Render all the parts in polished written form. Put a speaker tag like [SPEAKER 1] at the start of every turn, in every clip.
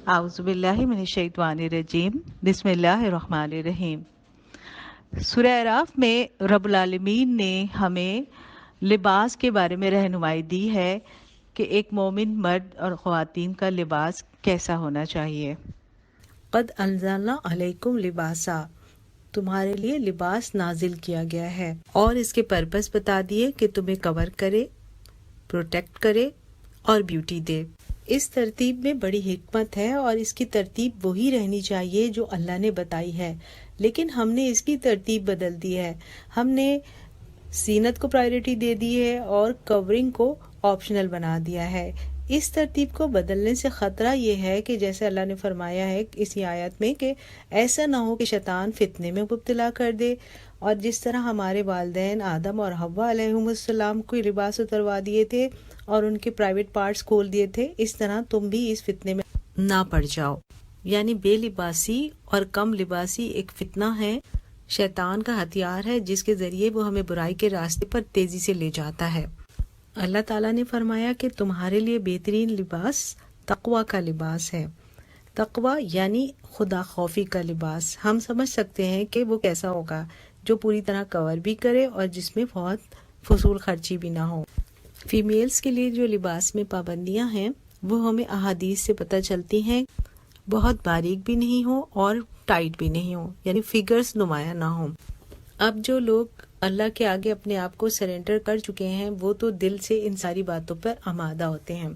[SPEAKER 1] اعوذ باللہ من الشیطان الرجیم، بسم اللہ الرحمن الرحیم۔ سورہ اعراف میں رب العالمین نے ہمیں لباس کے بارے میں رہنمائی دی ہے کہ ایک مومن مرد اور خواتین کا لباس کیسا ہونا چاہیے۔
[SPEAKER 2] قد انزلنا علیکم لباسا، تمہارے لیے لباس نازل کیا گیا ہے، اور اس کے پرپس بتا دیے کہ تمہیں کور کرے، پروٹیکٹ کرے اور بیوٹی دے۔ اس ترتیب میں بڑی حکمت ہے اور اس کی ترتیب وہی رہنی چاہیے جو اللہ نے بتائی ہے، لیکن ہم نے اس کی ترتیب بدل دی ہے۔ ہم نے زینت کو پرائیورٹی دے دی ہے اور کورنگ کو آپشنل بنا دیا ہے۔ اس ترتیب کو بدلنے سے خطرہ یہ ہے کہ جیسے اللہ نے فرمایا ہے اسی آیت میں کہ ایسا نہ ہو کہ شیطان فتنے میں مبتلا کر دے، اور جس طرح ہمارے والدین آدم اور حوا علیہم السلام کو لباس اتروا دیے تھے اور ان کے پرائیویٹ پارٹس کھول دیے تھے، اس طرح تم بھی اس فتنے میں نہ پڑ جاؤ۔ یعنی بے لباسی اور کم لباسی ایک فتنہ ہے، شیطان کا ہتھیار ہے جس کے ذریعے وہ ہمیں برائی کے راستے پر تیزی سے لے جاتا ہے۔ اللہ تعالیٰ نے فرمایا کہ تمہارے لیے بہترین لباس تقوی کا لباس ہے۔ تقوی یعنی خدا خوفی کا لباس۔ ہم سمجھ سکتے ہیں کہ وہ کیسا ہوگا، جو پوری طرح کور بھی کرے اور جس میں بہت فضول خرچی بھی نہ ہو۔ فیمیلز کے لیے جو لباس میں پابندیاں ہیں وہ ہمیں احادیث سے پتہ چلتی ہیں، بہت باریک بھی نہیں ہو اور ٹائٹ بھی نہیں ہو، یعنی فگرز نمایاں نہ ہوں۔ اب جو لوگ اللہ کے آگے اپنے آپ کو سرنڈر کر چکے ہیں وہ تو دل سے ان ساری باتوں پر آمادہ ہوتے ہیں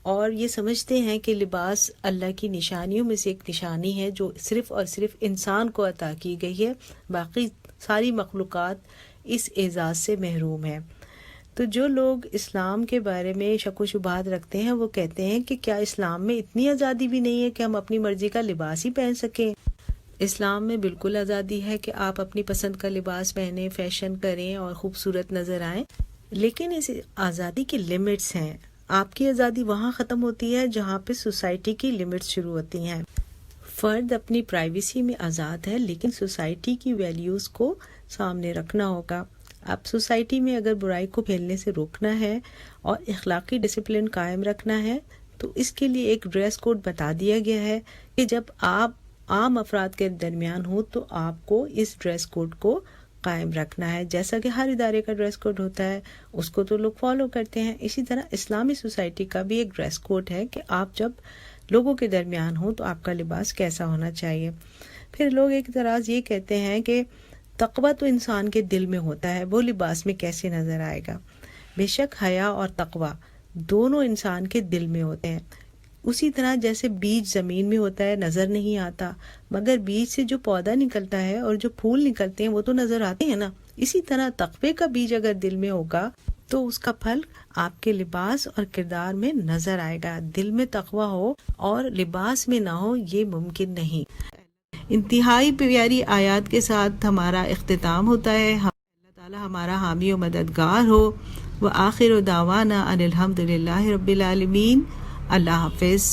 [SPEAKER 2] اور یہ سمجھتے ہیں کہ لباس اللہ کی نشانیوں میں سے ایک نشانی ہے جو صرف اور صرف انسان کو عطا کی گئی ہے، باقی ساری مخلوقات اس اعزاز سے محروم ہے۔ تو جو لوگ اسلام کے بارے میں شک و شبہات رکھتے ہیں وہ کہتے ہیں کہ کیا اسلام میں اتنی آزادی بھی نہیں ہے کہ ہم اپنی مرضی کا لباس ہی پہن سکیں؟ اسلام میں بالکل آزادی ہے کہ آپ اپنی پسند کا لباس پہنیں، فیشن کریں اور خوبصورت نظر آئیں، لیکن اس آزادی کی لمٹس ہیں۔ آپ کی آزادی وہاں ختم ہوتی ہے جہاں پہ سوسائٹی کی لمٹس شروع ہوتی ہیں۔ فرد اپنی پرائیویسی میں آزاد ہے لیکن سوسائٹی کی ویلیوز کو سامنے رکھنا ہوگا۔ اب سوسائٹی میں اگر برائی کو پھیلنے سے روکنا ہے اور اخلاقی ڈسپلن قائم رکھنا ہے تو اس کے لیے ایک ڈریس کوڈ بتا دیا گیا ہے کہ جب آپ عام افراد کے درمیان ہو تو آپ کو اس ڈریس کوڈ کو قائم رکھنا ہے، جیسا کہ ہر ادارے کا ڈریس کوڈ ہوتا ہے، اس کو تو لوگ فالو کرتے ہیں۔ اسی طرح اسلامی سوسائٹی کا بھی ایک ڈریس کوڈ ہے کہ آپ جب لوگوں کے درمیان ہو تو آپ کا لباس کیسا ہونا چاہیے۔ پھر لوگ ایک اعتراض یہ کہتے ہیں کہ تقوی تو انسان کے دل میں ہوتا ہے، وہ لباس میں کیسے نظر آئے گا؟ بے شک حیا اور تقوی دونوں انسان کے دل میں ہوتے ہیں۔ اسی طرح جیسے بیج زمین میں ہوتا ہے نظر نہیں آتا، مگر بیج سے جو پودا نکلتا ہے اور جو پھول نکلتے ہیں وہ تو نظر آتے ہیں نا۔ اسی طرح تقوی کا بیج اگر دل میں ہوگا تو اس کا پھل آپ کے لباس اور کردار میں نظر آئے گا۔ دل میں تقوی ہو اور لباس میں نہ ہو یہ ممکن نہیں۔ انتہائی پیاری آیات کے ساتھ ہمارا اختتام ہوتا ہے۔ اللہ تعالی ہمارا حامی و مددگار ہو۔ وآخر دعوانا ان الحمد للہ رب العالمین۔ اللہ حافظ۔